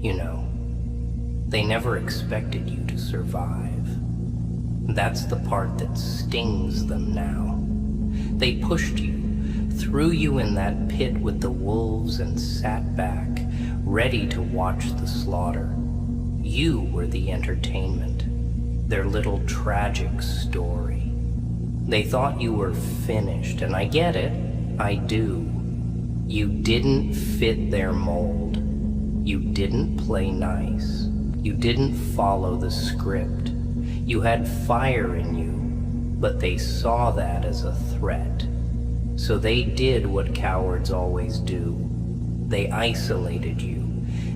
You know, they never expected you to survive. That's the part that stings them now. They pushed you, threw you in that pit with the wolves, and sat back, ready to watch the slaughter. You were the entertainment, their little tragic story. They thought you were finished, and I get it, I do. You didn't fit their mold. You didn't play nice. You didn't follow the script. You had fire in you, but they saw that as a threat. So they did what cowards always do. They isolated you.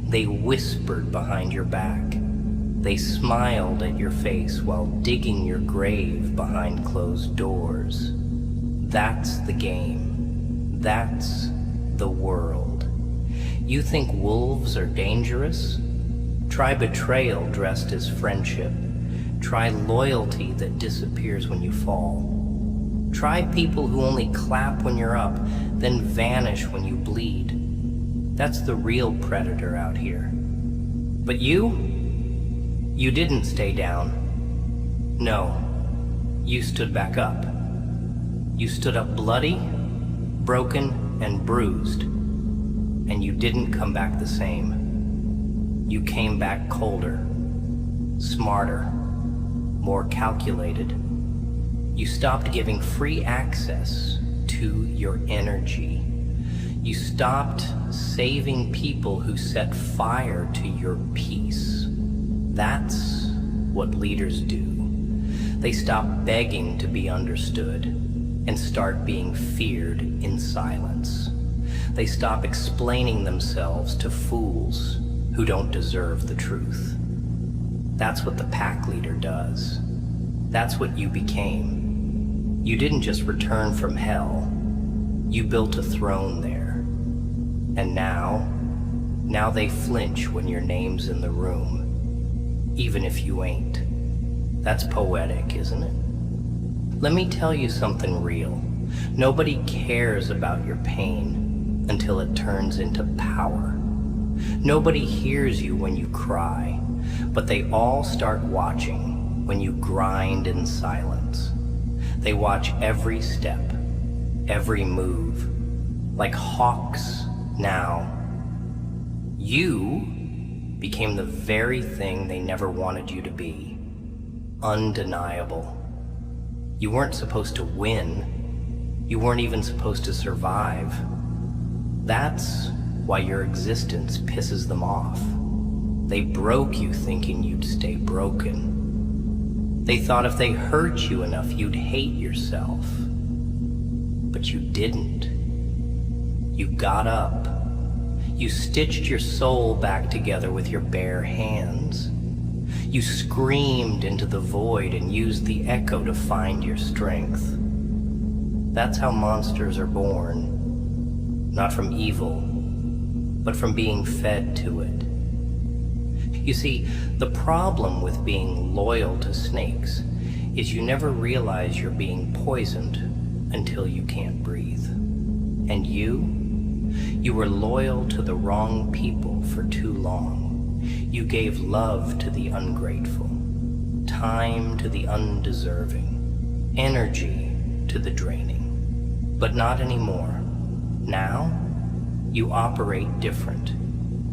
They whispered behind your back. They smiled at your face while digging your grave behind closed doors. That's the game. That's the world. You think wolves are dangerous? Try betrayal dressed as friendship. Try loyalty that disappears when you fall. Try people who only clap when you're up, then vanish when you bleed. That's the real predator out here. But you didn't stay down. No, you stood back up. You stood up bloody, broken, and bruised. And you didn't come back the same. You came back colder, smarter, more calculated. You stopped giving free access to your energy. You stopped saving people who set fire to your peace. That's what leaders do. They stop begging to be understood and start being feared in silence. They stop explaining themselves to fools who don't deserve the truth. That's what the pack leader does. That's what you became. You didn't just return from hell. You built a throne there. And now they flinch when your name's in the room, even if you ain't. That's poetic, isn't it? Let me tell you something real. Nobody cares about your pain until it turns into power. Nobody hears you when you cry, but they all start watching when you grind in silence. They watch every step, every move, like hawks now. You became the very thing they never wanted you to be. Undeniable. You weren't supposed to win. You weren't even supposed to survive. That's why your existence pisses them off. They broke you thinking you'd stay broken. They thought if they hurt you enough, you'd hate yourself. But you didn't. You got up. You stitched your soul back together with your bare hands. You screamed into the void and used the echo to find your strength. That's how monsters are born. Not from evil, but from being fed to it. You see, the problem with being loyal to snakes is you never realize you're being poisoned until you can't breathe. And you were loyal to the wrong people for too long. You gave love to the ungrateful, time to the undeserving, energy to the draining. But not anymore. Now, you operate different.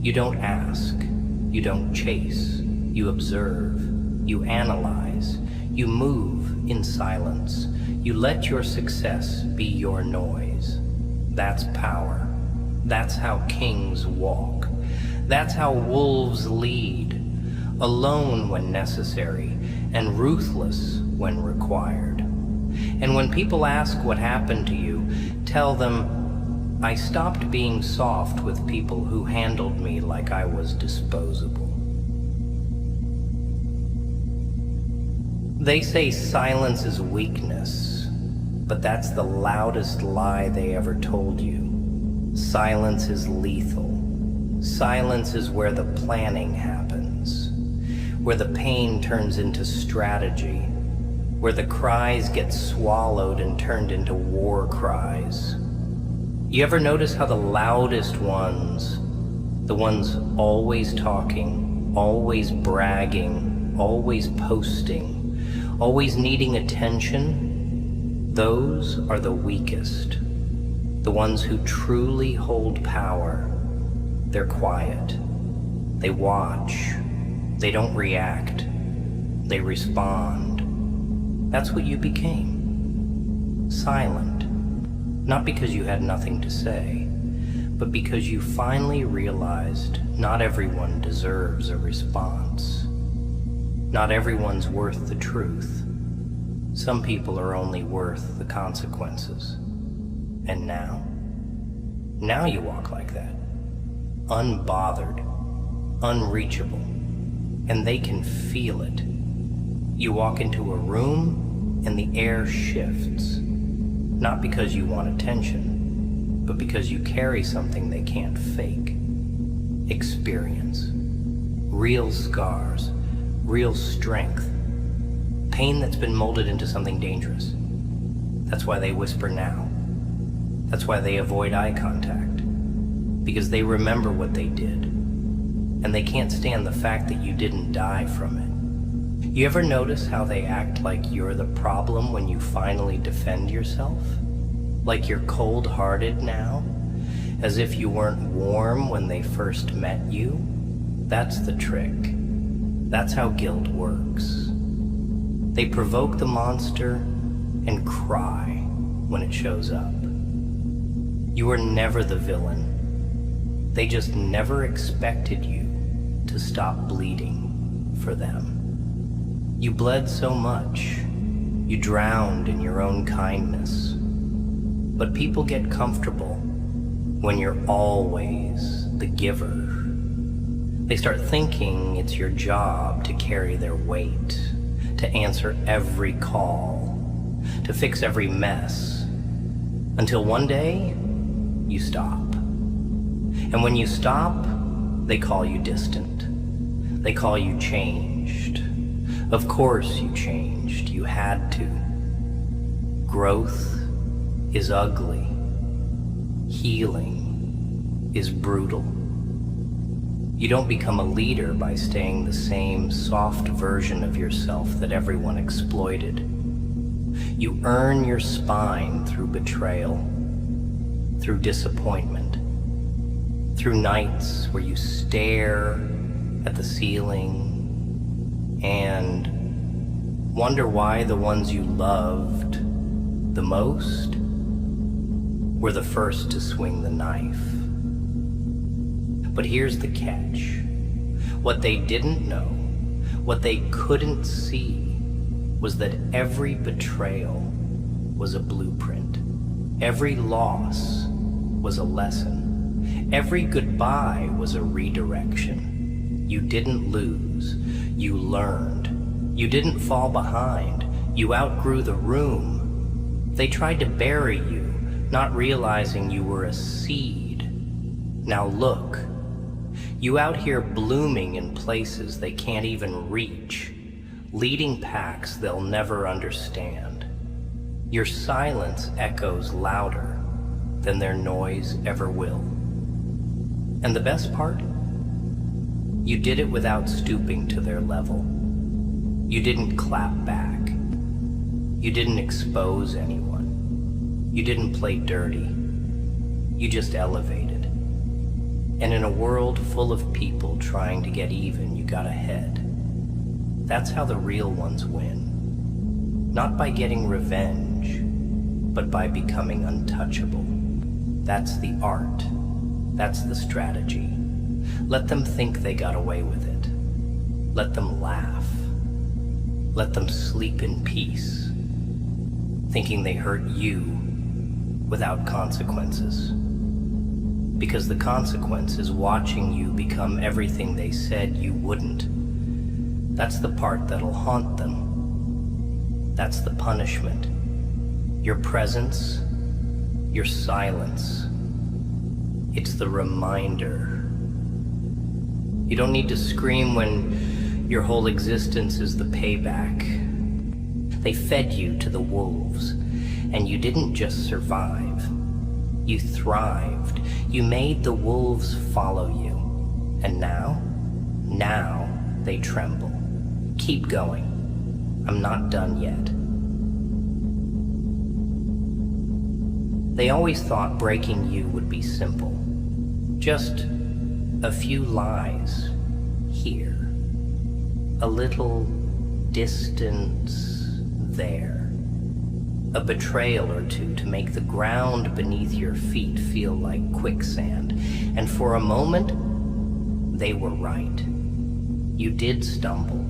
You don't ask. You don't chase. You observe. You analyze. You move in silence. You let your success be your noise. That's power. That's how kings walk. That's how wolves lead, alone when necessary and ruthless when required. And when people ask what happened to you, tell them, I stopped being soft with people who handled me like I was disposable. They say silence is weakness, but that's the loudest lie they ever told you. Silence is lethal. Silence is where the planning happens, where the pain turns into strategy, where the cries get swallowed and turned into war cries. You ever notice how the loudest ones, The ones always talking, always bragging, always posting, always needing attention, those are the weakest. The ones who truly hold power, they're quiet. They watch. They don't react. They respond. That's what you became. Silent. Not because you had nothing to say, but because you finally realized not everyone deserves a response. Not everyone's worth the truth. Some people are only worth the consequences. And now you walk like that. Unbothered, unreachable, and they can feel it. You walk into a room and the air shifts, not because you want attention, but because you carry something they can't fake. Experience. Real scars, real strength, pain that's been molded into something dangerous. That's why they whisper now. That's why they avoid eye contact, because they remember what they did, and they can't stand the fact that you didn't die from it. You ever notice how they act like you're the problem when you finally defend yourself? Like you're cold-hearted now? As if you weren't warm when they first met you? That's the trick. That's how guilt works. They provoke the monster and cry when it shows up. You were never the villain. They just never expected you to stop bleeding for them. You bled so much. You drowned in your own kindness. But people get comfortable when you're always the giver. They start thinking it's your job to carry their weight, to answer every call, to fix every mess, until one day, you stop. And when you stop, they call you distant. They call you changed. Of course you changed. You had to. Growth is ugly. Healing is brutal. You don't become a leader by staying the same soft version of yourself that everyone exploited. You earn your spine through betrayal, through disappointment, through nights where you stare at the ceiling and wonder why the ones you loved the most were the first to swing the knife. But here's the catch. What they didn't know, what they couldn't see, was that every betrayal was a blueprint. Every loss was a lesson. Every goodbye was a redirection. You didn't lose. You learned. You didn't fall behind. You outgrew the room. They tried to bury you, not realizing you were a seed. Now look. You out here blooming in places they can't even reach, leading packs they'll never understand. Your silence echoes louder than their noise ever will. And the best part? You did it without stooping to their level. You didn't clap back. You didn't expose anyone. You didn't play dirty. You just elevated. And in a world full of people trying to get even, you got ahead. That's how the real ones win. Not by getting revenge, but by becoming untouchable. That's the art. That's the strategy. Let them think they got away with it. Let them laugh. Let them sleep in peace, thinking they hurt you without consequences. Because the consequence is watching you become everything they said you wouldn't. That's the part that'll haunt them. That's the punishment. Your presence, your silence. It's the reminder. You don't need to scream when your whole existence is the payback. They fed you to the wolves, and you didn't just survive. You thrived. You made the wolves follow you. And now they tremble. Keep going. I'm not done yet. They always thought breaking you would be simple. Just a few lies here. A little distance there. A betrayal or two to make the ground beneath your feet feel like quicksand. And for a moment, they were right. You did stumble.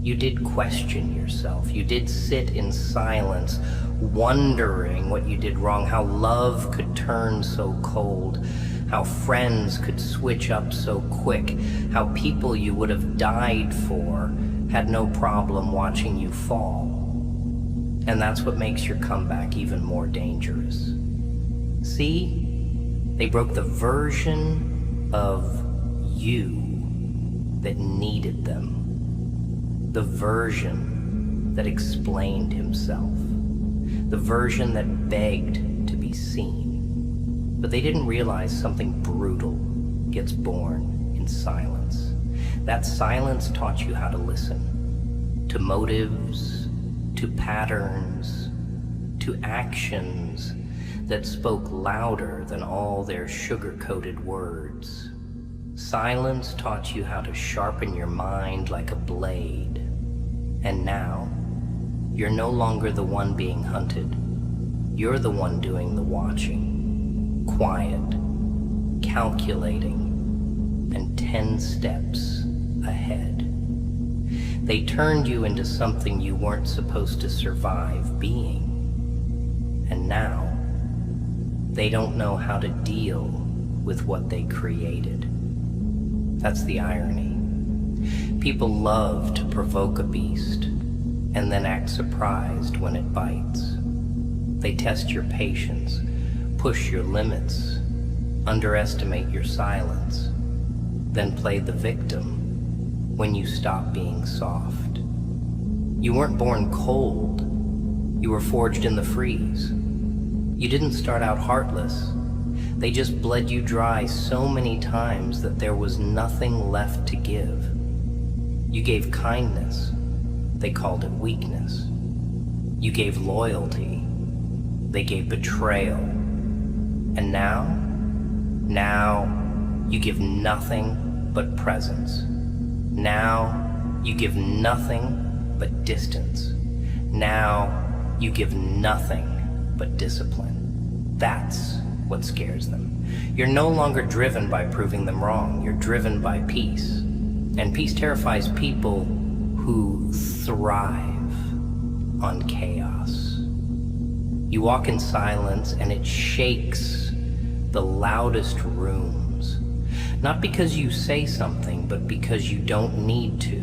You did question yourself. You did sit in silence, wondering what you did wrong, how love could turn so cold, how friends could switch up so quick, how people you would have died for had no problem watching you fall. And that's what makes your comeback even more dangerous. See? They broke the version of you that needed them. The version that explained himself. The version that begged to be seen. But they didn't realize something brutal gets born in silence. That silence taught you how to listen. To motives, to patterns, to actions that spoke louder than all their sugar-coated words. Silence taught you how to sharpen your mind like a blade. And now, you're no longer the one being hunted. You're the one doing the watching. Quiet, calculating, and 10 steps ahead. They turned you into something you weren't supposed to survive being. And now, they don't know how to deal with what they created. That's the irony. People love to provoke a beast and then act surprised when it bites. They test your patience, push your limits, underestimate your silence, then play the victim when you stop being soft. You weren't born cold. You were forged in the freeze. You didn't start out heartless. They just bled you dry so many times that there was nothing left to give. You gave kindness. They called it weakness. You gave loyalty. They gave betrayal. And now you give nothing but presence. Now you give nothing but distance. Now you give nothing but discipline. That's what scares them. You're no longer driven by proving them wrong. You're driven by peace. And peace terrifies people who thrive on chaos. You walk in silence and it shakes the loudest rooms. Not because you say something, but because you don't need to.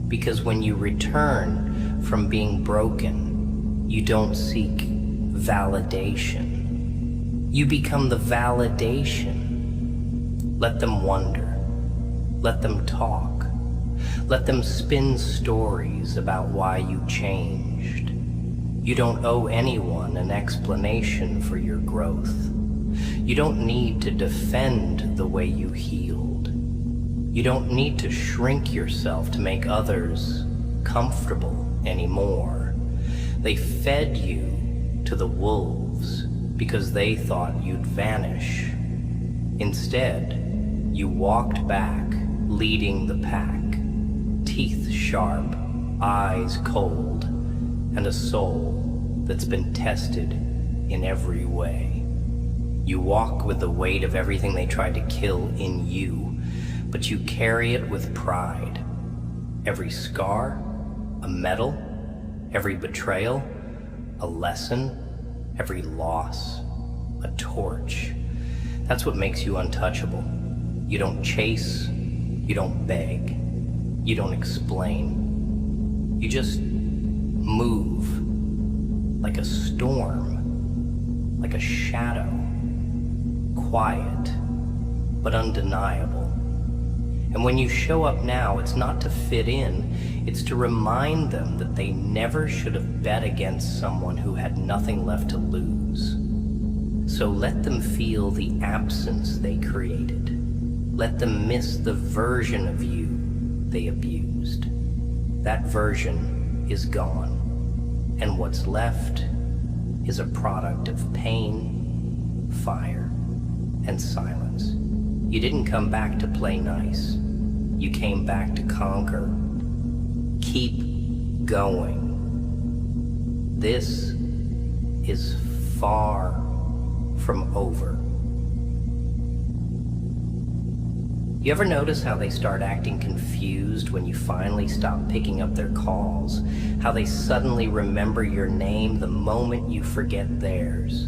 Because when you return from being broken, you don't seek validation. You become the validation. Let them wonder. Let them talk. Let them spin stories about why you changed. You don't owe anyone an explanation for your growth. You don't need to defend the way you healed. You don't need to shrink yourself to make others comfortable anymore. They fed you to the wolves because they thought you'd vanish. Instead, you walked back, leading the pack, teeth sharp, eyes cold, and a soul that's been tested in every way. You walk with the weight of everything they tried to kill in you, but you carry it with pride. Every scar, a medal, every betrayal, a lesson, every loss, a torch. That's what makes you untouchable. You don't chase, you don't beg, you don't explain. You just move like a storm, like a shadow, quiet but undeniable. And when you show up now, it's not to fit in, it's to remind them that they never should have bet against someone who had nothing left to lose. So let them feel the absence they created. Let them miss the version of you they abused. That version is gone, and what's left is a product of pain, fire, and silence. You didn't come back to play nice. You came back to conquer. Keep going. This is far from over. You ever notice how they start acting confused when you finally stop picking up their calls? How they suddenly remember your name the moment you forget theirs?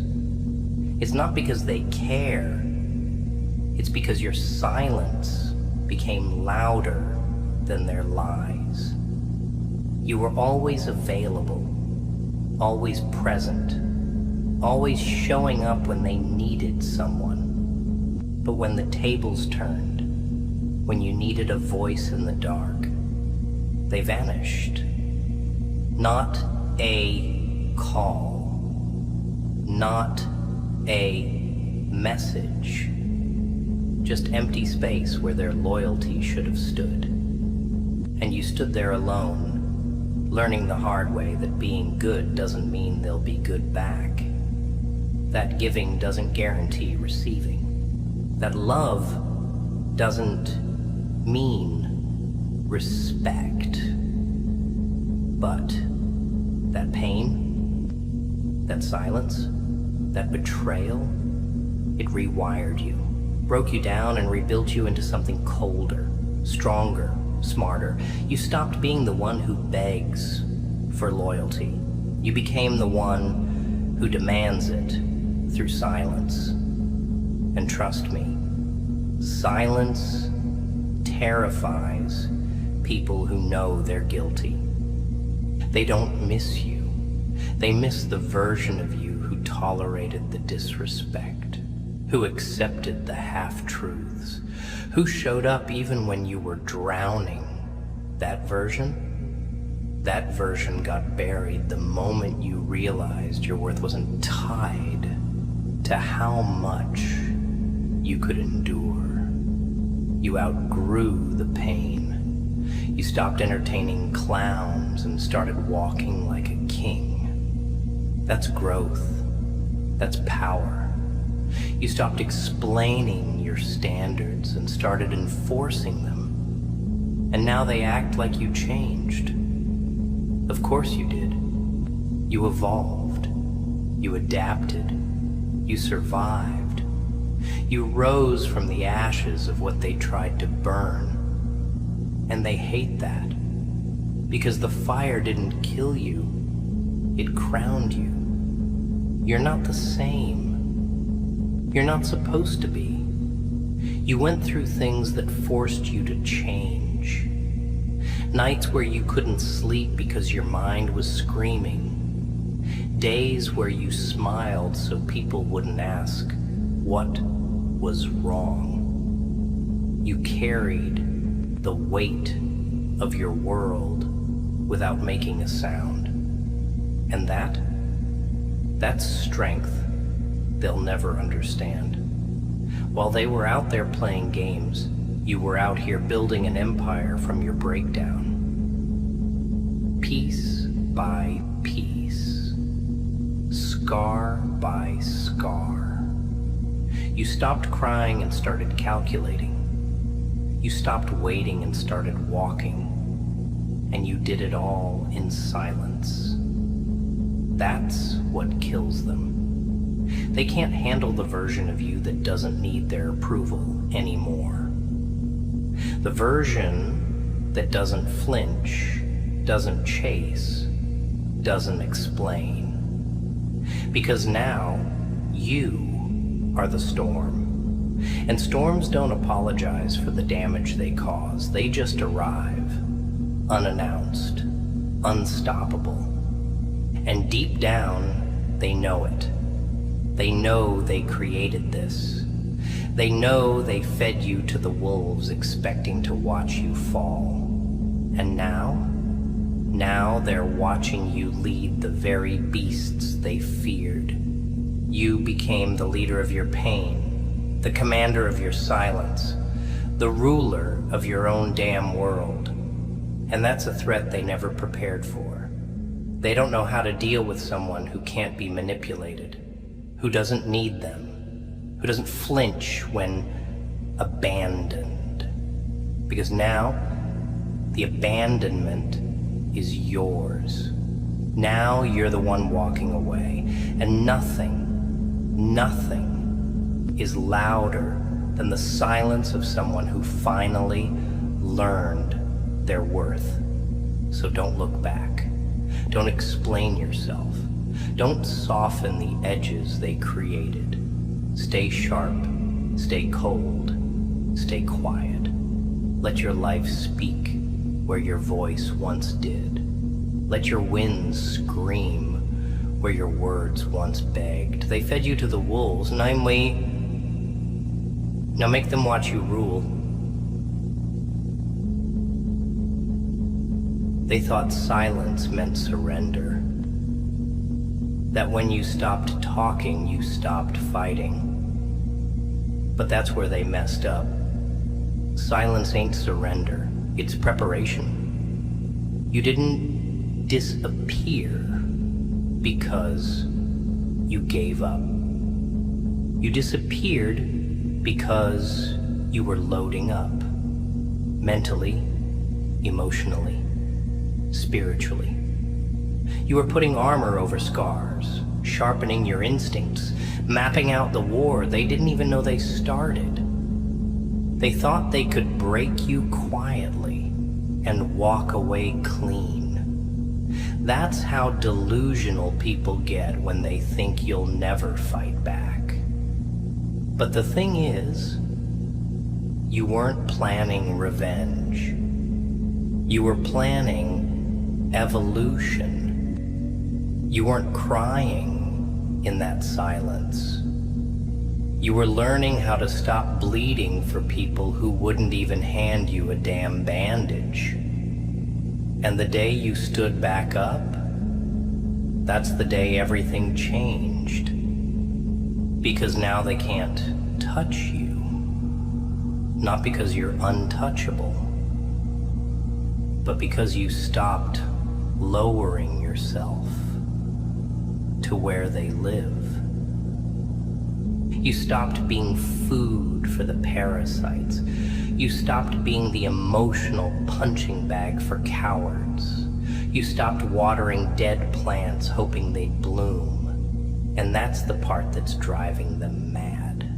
It's not because they care. It's because your silence became louder than their lies. You were always available, always present, always showing up when they needed someone. But when the tables turned, when you needed a voice in the dark, they vanished. Not a call, not a message, just empty space where their loyalty should have stood. And you stood there alone, learning the hard way that being good doesn't mean they'll be good back. That giving doesn't guarantee receiving. That love doesn't mean respect. But that pain, that silence, that betrayal, it rewired you, broke you down and rebuilt you into something colder, stronger, smarter. You stopped being the one who begs for loyalty. You became the one who demands it through silence. And trust me, silence terrifies people who know they're guilty. They don't miss you. They miss the version of you who tolerated the disrespect, who accepted the half-truths, who showed up even when you were drowning. That version got buried the moment you realized your worth wasn't tied to how much you could endure. You outgrew the pain. You stopped entertaining clowns and started walking like a king. That's growth. That's power. You stopped explaining your standards and started enforcing them. And now they act like you changed. Of course you did. You evolved. You adapted. You survived. You rose from the ashes of what they tried to burn. And they hate that. Because the fire didn't kill you. It crowned you. You're not the same. You're not supposed to be. You went through things that forced you to change. Nights where you couldn't sleep because your mind was screaming. Days where you smiled so people wouldn't ask what was wrong. You carried the weight of your world without making a sound. And that's strength they'll never understand. While they were out there playing games, you were out here building an empire from your breakdown. Piece by piece, scar by scar. You stopped crying and started calculating. You stopped waiting and started walking. And you did it all in silence. That's what kills them. They can't handle the version of you that doesn't need their approval anymore. The version that doesn't flinch, doesn't chase, doesn't explain. Because now, you are the storm. And storms don't apologize for the damage they cause. They just arrive, unannounced, unstoppable. And deep down, they know it. They know they created this. They know they fed you to the wolves expecting to watch you fall. And now they're watching you lead the very beasts they feared. You became the leader of your pain, the commander of your silence, the ruler of your own damn world. And that's a threat they never prepared for. They don't know how to deal with someone who can't be manipulated, who doesn't need them, who doesn't flinch when abandoned. Because now, the abandonment is yours. Now you're the one walking away, and nothing is louder than the silence of someone who finally learned their worth. So don't look back. Don't explain yourself. Don't soften the edges they created. Stay sharp, stay cold, stay quiet. Let your life speak where your voice once did. Let your winds scream where your words once begged. They fed you to the wolves, now make them watch you rule. They thought silence meant surrender. That when you stopped talking, you stopped fighting. But that's where they messed up. Silence ain't surrender, it's preparation. You didn't disappear because you gave up. You disappeared because you were loading up. Mentally, emotionally, spiritually. You were putting armor over scars, sharpening your instincts, mapping out the war they didn't even know they started. They thought they could break you quietly and walk away clean. That's how delusional people get when they think you'll never fight back. But the thing is, you weren't planning revenge. You were planning evolution. You weren't crying in that silence. You were learning how to stop bleeding for people who wouldn't even hand you a damn bandage. And the day you stood back up, that's the day everything changed. Because now they can't touch you. Not because you're untouchable, but because you stopped lowering yourself to where they live. You stopped being food for the parasites. You stopped being the emotional punching bag for cowards. You stopped watering dead plants hoping they'd bloom. And that's the part that's driving them mad.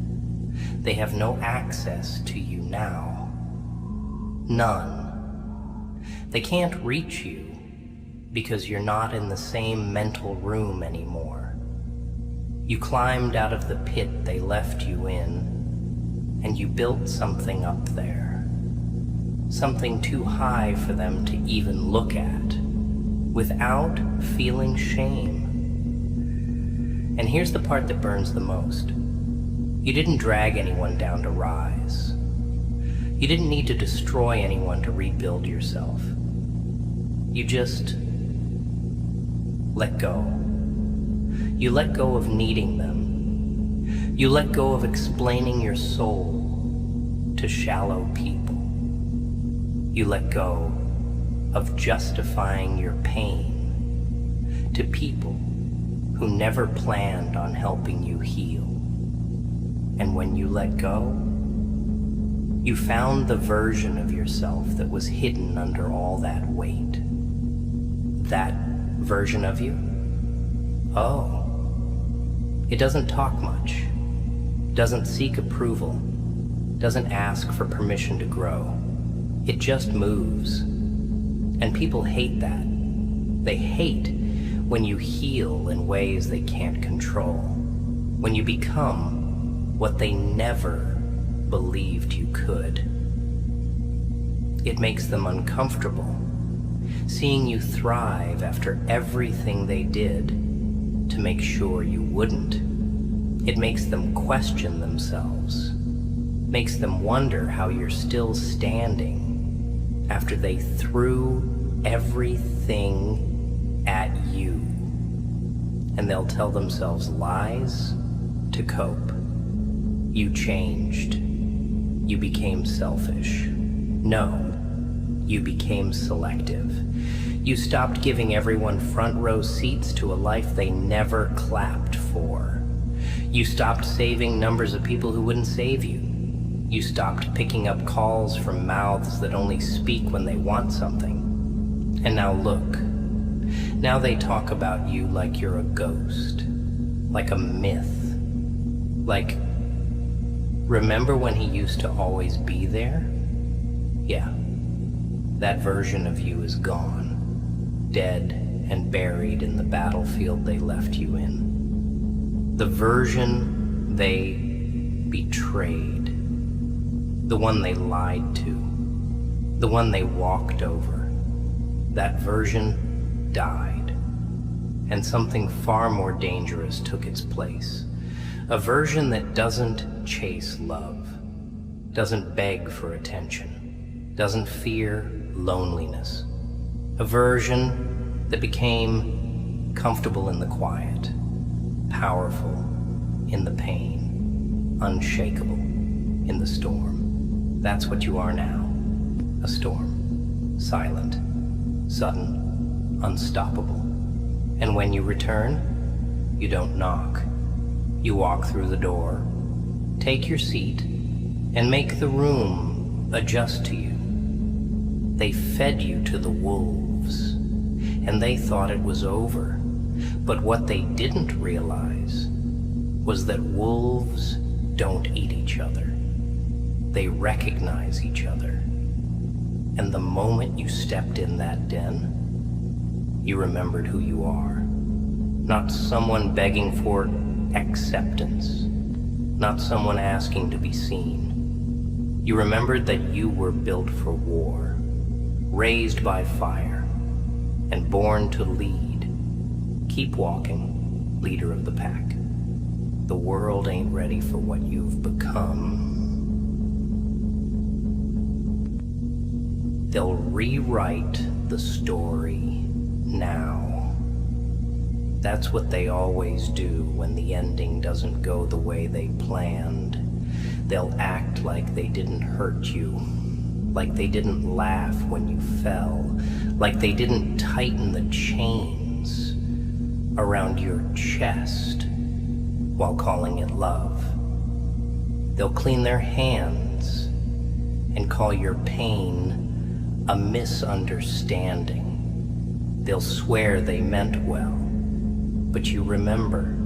They have no access to you now. None. They can't reach you because you're not in the same mental room anymore. You climbed out of the pit they left you in, and you built something up there. Something too high for them to even look at, without feeling shame. And here's the part that burns the most. You didn't drag anyone down to rise. You didn't need to destroy anyone to rebuild yourself. You just let go. You let go of needing them. You let go of explaining your soul to shallow people. You let go of justifying your pain to people who never planned on helping you heal. And when you let go, you found the version of yourself that was hidden under all that weight. That version of you? Oh. It doesn't talk much, doesn't seek approval, doesn't ask for permission to grow. It just moves. And people hate that. They hate when you heal in ways they can't control, when you become what they never believed you could. It makes them uncomfortable, seeing you thrive after everything they did to make sure you wouldn't. It makes them question themselves, makes them wonder how you're still standing after they threw everything at you. And they'll tell themselves lies to cope. You changed. You became selfish. No, you became selective. You stopped giving everyone front row seats to a life they never clapped for. You stopped saving numbers of people who wouldn't save you. You stopped picking up calls from mouths that only speak when they want something. And now look. Now they talk about you like you're a ghost, like a myth, like, remember when he used to always be there? Yeah, that version of you is gone, dead and buried in the battlefield they left you in. The version they betrayed, the one they lied to, the one they walked over, that version died, and something far more dangerous took its place. A version that doesn't chase love, doesn't beg for attention, doesn't fear loneliness. A version that became comfortable in the quiet, powerful in the pain, unshakable in the storm. That's what you are now. A storm. Silent, sudden, unstoppable. And when you return, you don't knock. You walk through the door, take your seat, and make the room adjust to you. They fed you to the wolves, and they thought it was over. But what they didn't realize was that wolves don't eat each other. They recognize each other. And the moment you stepped in that den, you remembered who you are. Not someone begging for acceptance, not someone asking to be seen. You remembered that you were built for war, raised by fire, and born to lead. Keep walking, leader of the pack. The world ain't ready for what you've become. They'll rewrite the story now. That's what they always do when the ending doesn't go the way they planned. They'll act like they didn't hurt you, like they didn't laugh when you fell, like they didn't tighten the chains around your chest while calling it love. They'll clean their hands and call your pain a misunderstanding. They'll swear they meant well, but you remember.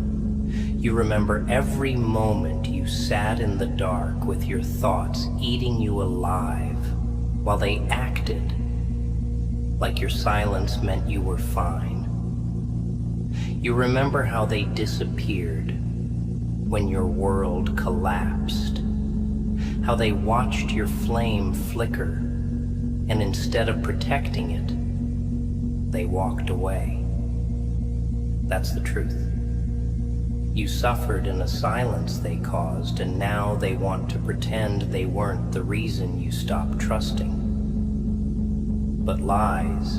You remember every moment you sat in the dark with your thoughts eating you alive while they acted like your silence meant you were fine. You remember how they disappeared when your world collapsed, how they watched your flame flicker, and instead of protecting it, they walked away. That's the truth. You suffered in a silence they caused, and now they want to pretend they weren't the reason you stopped trusting. But lies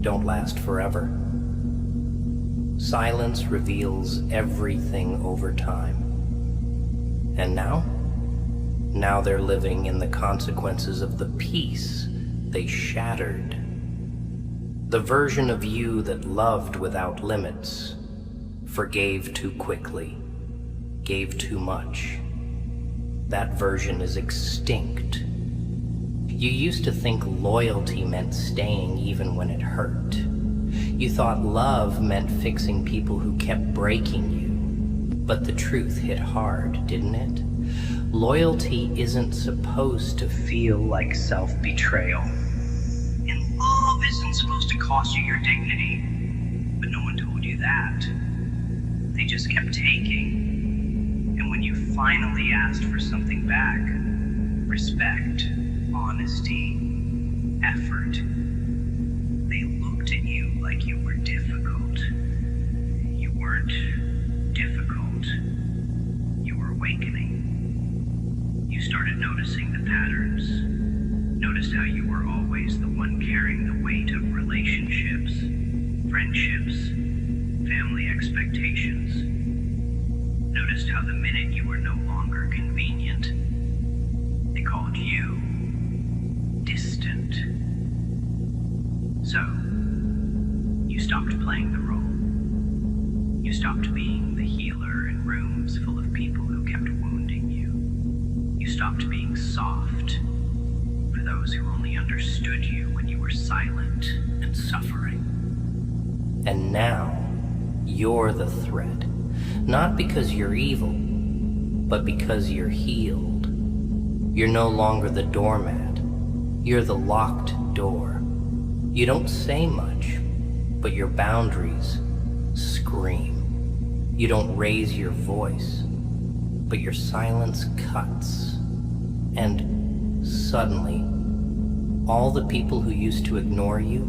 don't last forever. Silence reveals everything over time. And now they're living in the consequences of the peace they shattered. The version of you that loved without limits, forgave too quickly, gave too much. That version is extinct. You used to think loyalty meant staying even when it hurt. You thought love meant fixing people who kept breaking you. But the truth hit hard, didn't it? Loyalty isn't supposed to feel like self-betrayal. And love isn't supposed to cost you your dignity. But no one told you that. They just kept taking. And when you finally asked for something back, respect, honesty, effort, they looked at you like you were difficult. You weren't difficult. You were awakening. You started noticing the patterns. Noticed how you were always the one carrying the weight of relationships, friendships, family expectations. Noticed how the minute you were no longer convenient, They called you distant. So, you stopped playing the role. You stopped being the healer in rooms full of people who kept wounding you. You stopped being soft for those who only understood you when you were silent and suffering. And now, you're the threat. Not because you're evil, but because you're healed. You're no longer the doormat. You're the locked door. You don't say much, but your boundaries scream. You don't raise your voice, but your silence cuts. And suddenly, all the people who used to ignore you,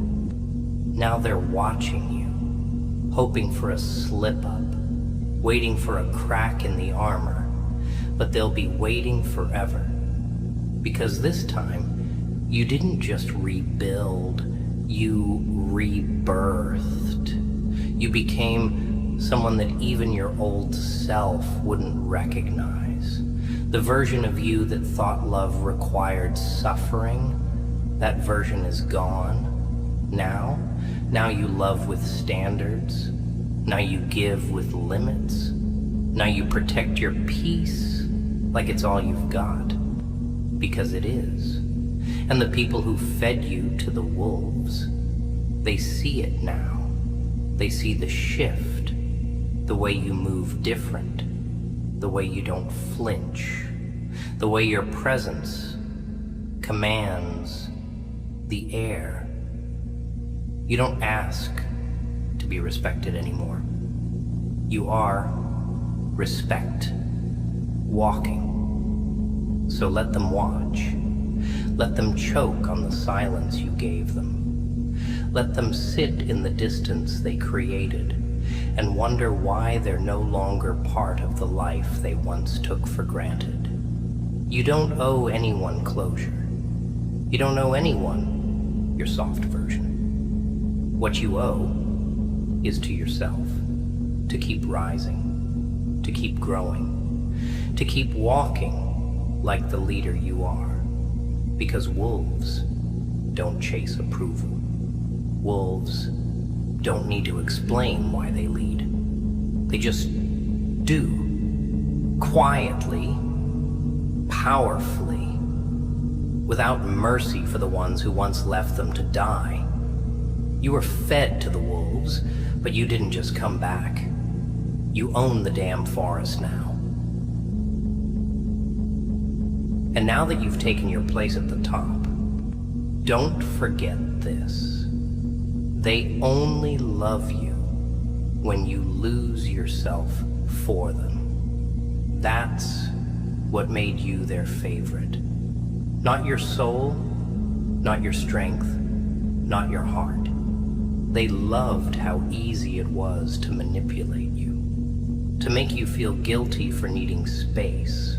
now they're watching you, hoping for a slip-up, waiting for a crack in the armor, but they'll be waiting forever. Because this time, you didn't just rebuild, you rebirthed. You became someone that even your old self wouldn't recognize. The version of you that thought love required suffering, that version is gone. Now you love with standards. Now you give with limits. Now you protect your peace like it's all you've got. Because it is. And the people who fed you to the wolves, they see it now. They see the shift, the way you move different, the way you don't flinch, the way your presence commands the air. You don't ask to be respected anymore. You are respect, walking. So let them watch. Let them choke on the silence you gave them. Let them sit in the distance they created and wonder why they're no longer part of the life they once took for granted. You don't owe anyone closure. You don't owe anyone your soft version. What you owe is to yourself, to keep rising, to keep growing, to keep walking like the leader you are. Because wolves don't chase approval. Wolves don't need to explain why they lead. They just do. Quietly, powerfully, without mercy for the ones who once left them to die. You were fed to the wolves, but you didn't just come back. You own the damn forest now. And now that you've taken your place at the top, don't forget this. They only love you when you lose yourself for them. That's what made you their favorite. Not your soul, not your strength, not your heart. They loved how easy it was to manipulate you, to make you feel guilty for needing space,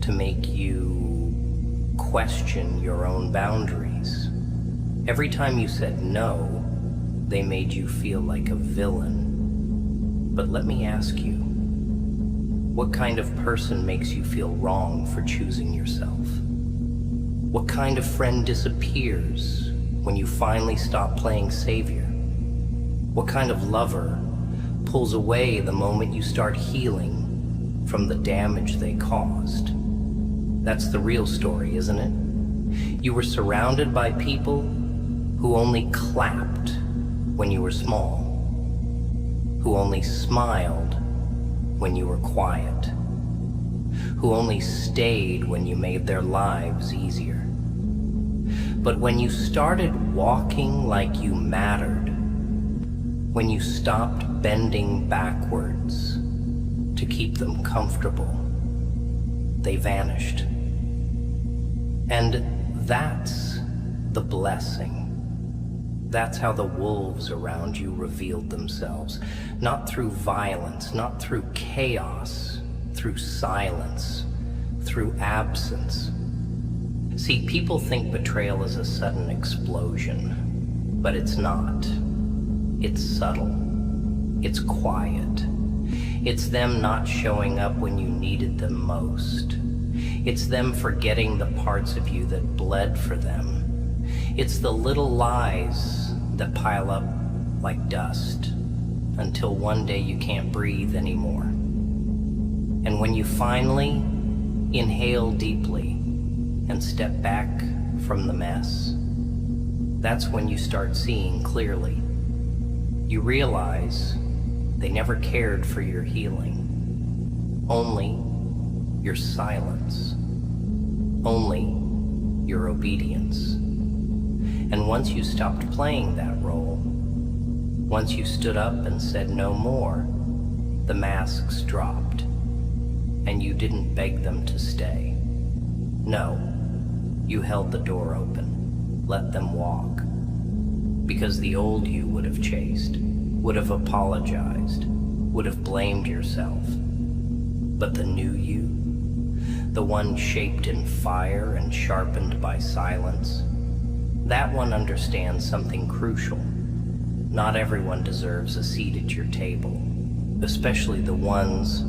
to make you question your own boundaries. Every time you said no, they made you feel like a villain. But let me ask you, what kind of person makes you feel wrong for choosing yourself? What kind of friend disappears when you finally stop playing savior? What kind of lover pulls away the moment you start healing from the damage they caused? That's the real story, isn't it? You were surrounded by people who only clapped when you were small, who only smiled when you were quiet, who only stayed when you made their lives easier. But when you started walking like you mattered, when you stopped bending backwards to keep them comfortable, they vanished. And that's the blessing. That's how the wolves around you revealed themselves. Not through violence, not through chaos, through silence, through absence. See, people think betrayal is a sudden explosion, but it's not. It's subtle. It's quiet. It's them not showing up when you needed them most. It's them forgetting the parts of you that bled for them. It's the little lies that pile up like dust until one day you can't breathe anymore. And when you finally inhale deeply and step back from the mess, that's when you start seeing clearly. You realize they never cared for your healing, only your silence, only your obedience. And once you stopped playing that role, once you stood up and said no more, the masks dropped, and you didn't beg them to stay. No, you held the door open, let them walk, because the old you would have chased, would have apologized, would have blamed yourself. But the new you, the one shaped in fire and sharpened by silence, that one understands something crucial. Not everyone deserves a seat at your table, especially the ones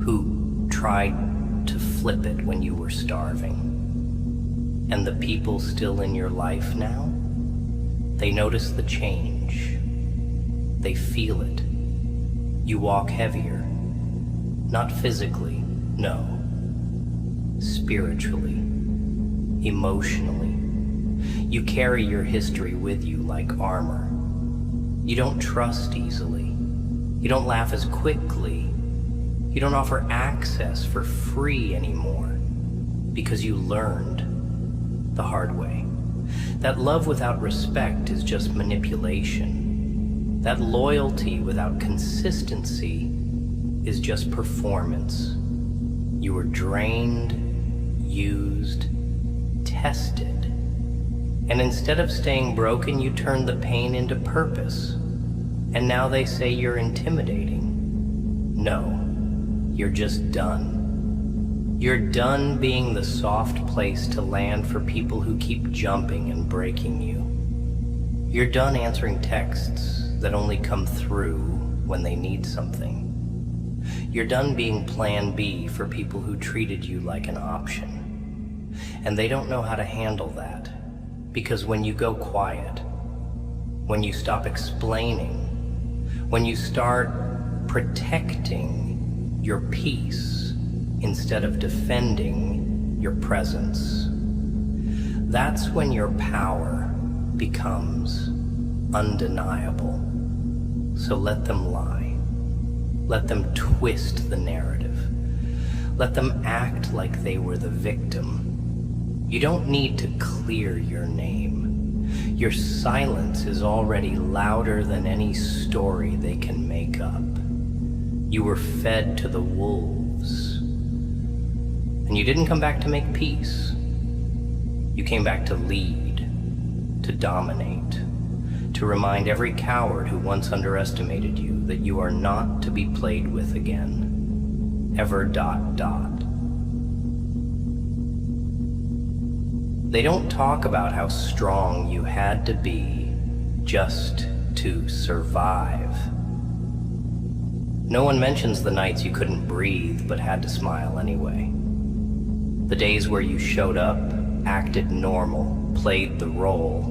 who tried to flip it when you were starving. And the people still in your life now, they notice the change. They feel it. You walk heavier, not physically, no. Spiritually, emotionally. You carry your history with you like armor. You don't trust easily. You don't laugh as quickly. You don't offer access for free anymore because you learned the hard way. That love without respect is just manipulation. That loyalty without consistency is just performance. You were drained, used, tested. And instead of staying broken, you turned the pain into purpose. And now they say you're intimidating. No, you're just done. You're done being the soft place to land for people who keep jumping and breaking you. You're done answering texts that only come through when they need something. You're done being plan B for people who treated you like an option. And they don't know how to handle that. Because when you go quiet, when you stop explaining, when you start protecting your peace instead of defending your presence, that's when your power becomes undeniable. So let them lie. Let them twist the narrative. Let them act like they were the victim. You don't need to clear your name. Your silence is already louder than any story they can make up. You were fed to the wolves. And you didn't come back to make peace. You came back to lead, to dominate, to remind every coward who once underestimated you that you are not to be played with again. Ever ... They don't talk about how strong you had to be just to survive. No one mentions the nights you couldn't breathe but had to smile anyway. The days where you showed up, acted normal, played the role,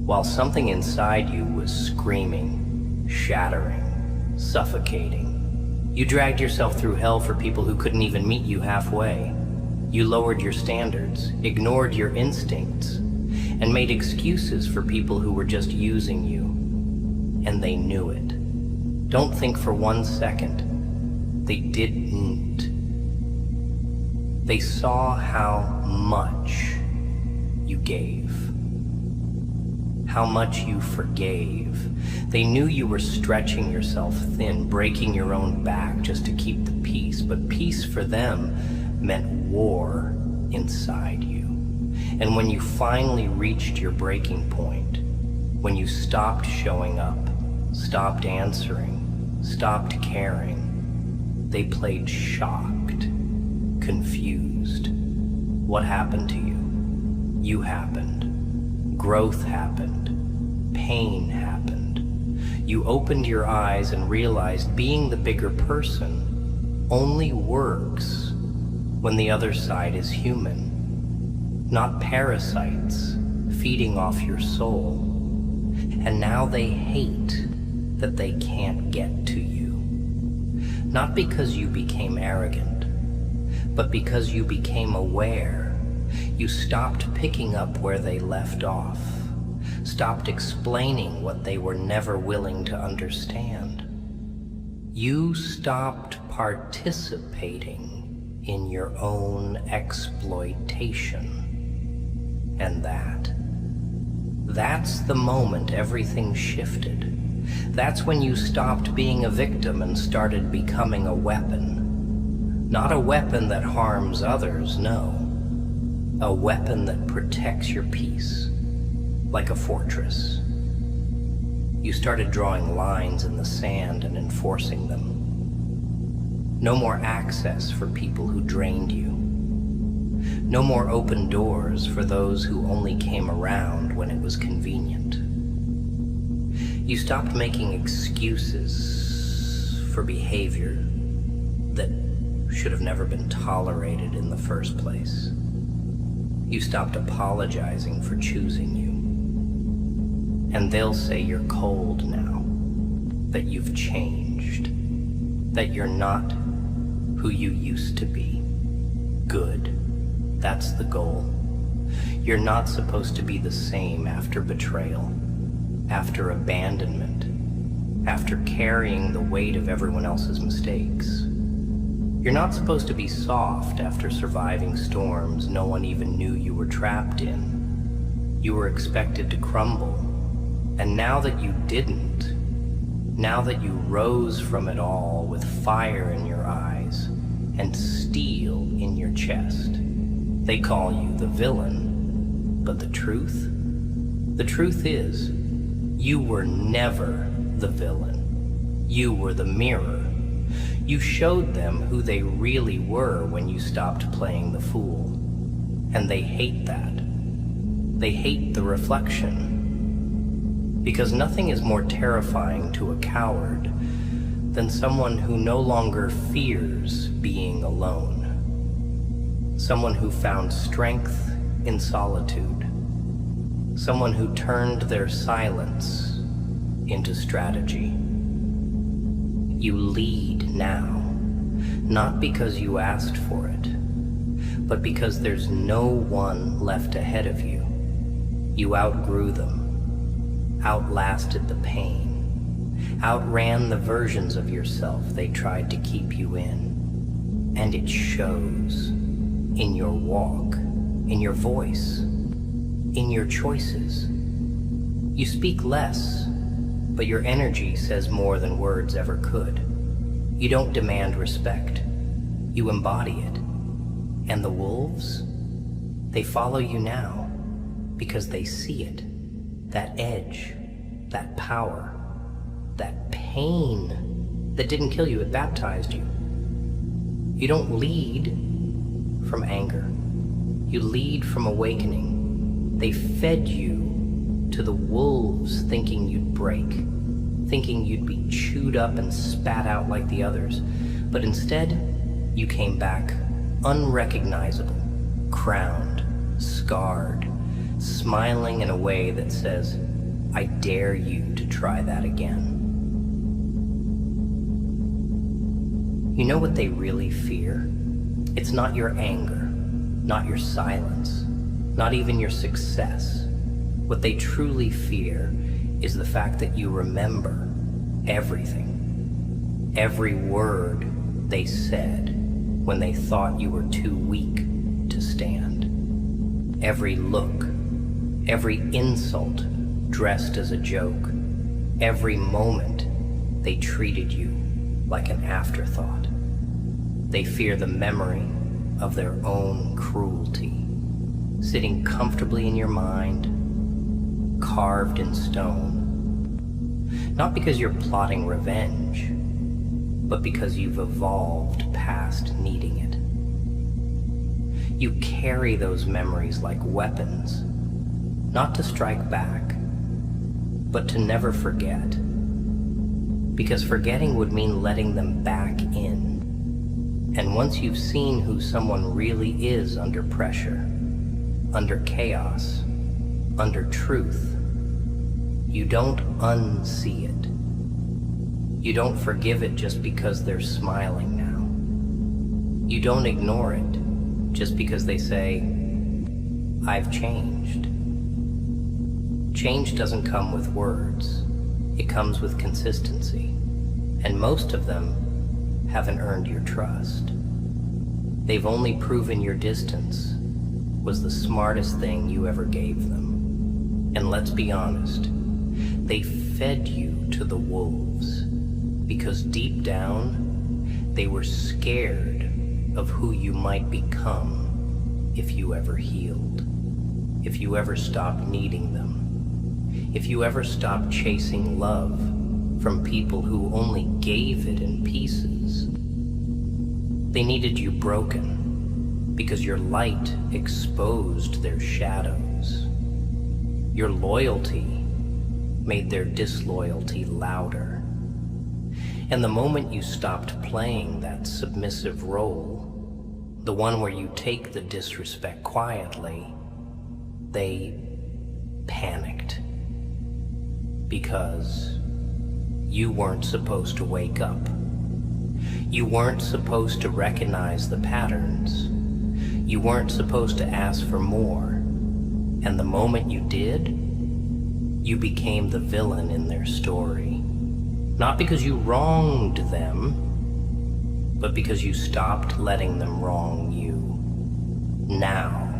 while something inside you was screaming, shattering, suffocating. You dragged yourself through hell for people who couldn't even meet you halfway. You lowered your standards, ignored your instincts, and made excuses for people who were just using you. And they knew it. Don't think for 1 second. They didn't. They saw how much you gave. How much you forgave. They knew you were stretching yourself thin, breaking your own back just to keep the peace. But peace for them meant war inside you. And when you finally reached your breaking point, when you stopped showing up, stopped answering, stopped caring, they played shocked, confused. What happened to you? You happened. Growth happened. Pain happened. You opened your eyes and realized being the bigger person only works when the other side is human, not parasites feeding off your soul. And now they hate that they can't get to you. Not because you became arrogant, but because you became aware. You stopped picking up where they left off, stopped explaining what they were never willing to understand. You stopped participating in your own exploitation. And that's the moment everything shifted. That's when you stopped being a victim and started becoming a weapon. Not a weapon that harms others, no. A weapon that protects your peace, like a fortress. You started drawing lines in the sand and enforcing them. No more access for people who drained you. No more open doors for those who only came around when it was convenient. You stopped making excuses for behavior that should have never been tolerated in the first place. You stopped apologizing for choosing you. And they'll say you're cold now, that you've changed, that you're not who you used to be. Good. That's the goal. You're not supposed to be the same after betrayal, after abandonment, after carrying the weight of everyone else's mistakes. You're not supposed to be soft after surviving storms no one even knew you were trapped in. You were expected to crumble. And now that you didn't, now that you rose from it all with fire in your eyes and steel in your chest, they call you the villain. But the truth is, you were never the villain. You were the mirror. You showed them who they really were when you stopped playing the fool. And they hate that. They hate the reflection. Because nothing is more terrifying to a coward than someone who no longer fears being alone. Someone who found strength in solitude. Someone who turned their silence into strategy. You lead now, not because you asked for it, but because there's no one left ahead of you. You outgrew them. Outlasted the pain, outran the versions of yourself they tried to keep you in. And it shows in your walk, in your voice, in your choices. You speak less, but your energy says more than words ever could. You don't demand respect, you embody it. And the wolves, they follow you now because they see it. That edge, that power, that pain that didn't kill you, it baptized you. You don't lead from anger. You lead from awakening. They fed you to the wolves thinking you'd break, thinking you'd be chewed up and spat out like the others. But instead, you came back unrecognizable, crowned, scarred, smiling in a way that says, I dare you to try that again. You know what they really fear? It's not your anger, not your silence, not even your success. What they truly fear is the fact that you remember everything. Every word they said when they thought you were too weak to stand. Every look, every insult dressed as a joke, every moment they treated you like an afterthought. They fear the memory of their own cruelty, sitting comfortably in your mind, carved in stone. Not because you're plotting revenge, but because you've evolved past needing it. You carry those memories like weapons, not to strike back, but to never forget. Because forgetting would mean letting them back in. And once you've seen who someone really is under pressure, under chaos, under truth, you don't unsee it. You don't forgive it just because they're smiling now. You don't ignore it just because they say, "I've changed." Change doesn't come with words. It comes with consistency. And most of them haven't earned your trust. They've only proven your distance was the smartest thing you ever gave them. And let's be honest, they fed you to the wolves because deep down, they were scared of who you might become if you ever healed, if you ever stopped needing them, if you ever stopped chasing love from people who only gave it in pieces. They needed you broken because your light exposed their shadows. Your loyalty made their disloyalty louder. And the moment you stopped playing that submissive role, the one where you take the disrespect quietly, they panicked. Because you weren't supposed to wake up. You weren't supposed to recognize the patterns. You weren't supposed to ask for more. And the moment you did, you became the villain in their story. Not because you wronged them, but because you stopped letting them wrong you. Now,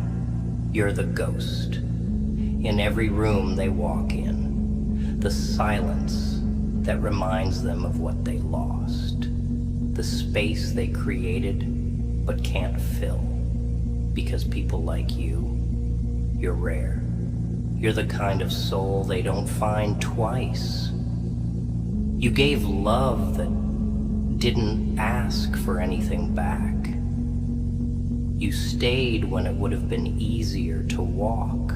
you're the ghost. In every room they walk in, the silence that reminds them of what they lost. The space they created but can't fill. Because people like you, you're rare. You're the kind of soul they don't find twice. You gave love that didn't ask for anything back. You stayed when it would have been easier to walk.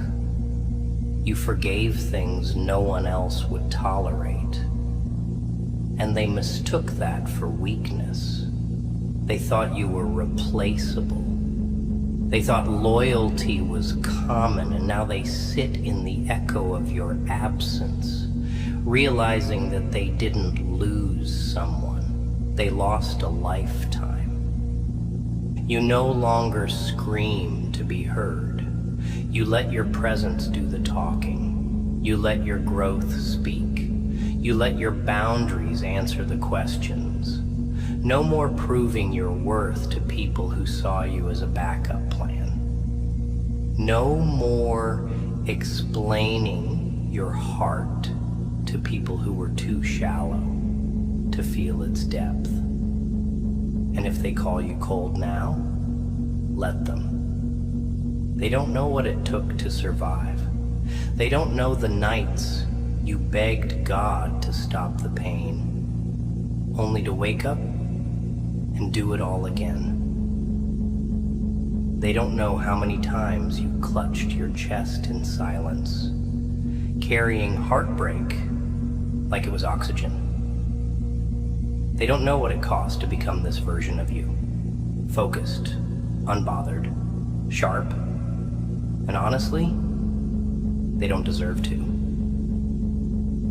You forgave things no one else would tolerate. And they mistook that for weakness. They thought you were replaceable. They thought loyalty was common, and now they sit in the echo of your absence, realizing that they didn't lose someone. They lost a lifetime. You no longer scream to be heard. You let your presence do the talking. You let your growth speak. You let your boundaries answer the questions. No more proving your worth to people who saw you as a backup plan. No more explaining your heart to people who were too shallow to feel its depth. And if they call you cold now, let them. They don't know what it took to survive. They don't know the nights you begged God to stop the pain, only to wake up and do it all again. They don't know how many times you clutched your chest in silence, carrying heartbreak like it was oxygen. They don't know what it cost to become this version of you. Focused, unbothered, sharp, and honestly, they don't deserve to.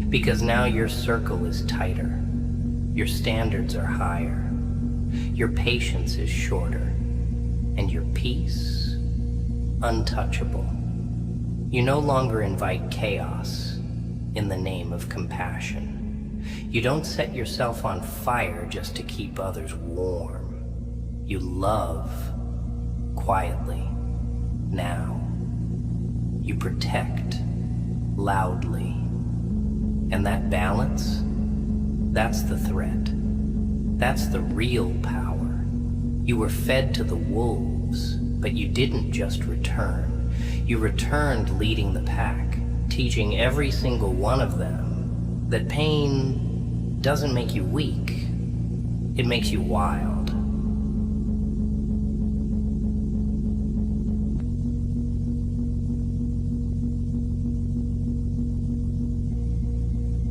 Because now your circle is tighter, your standards are higher, your patience is shorter, and your peace untouchable. You no longer invite chaos in the name of compassion. You don't set yourself on fire just to keep others warm. You love quietly now. You protect loudly. And that balance, that's the threat. That's the real power. You were fed to the wolves, but you didn't just return. You returned leading the pack, teaching every single one of them that pain doesn't make you weak. It makes you wild.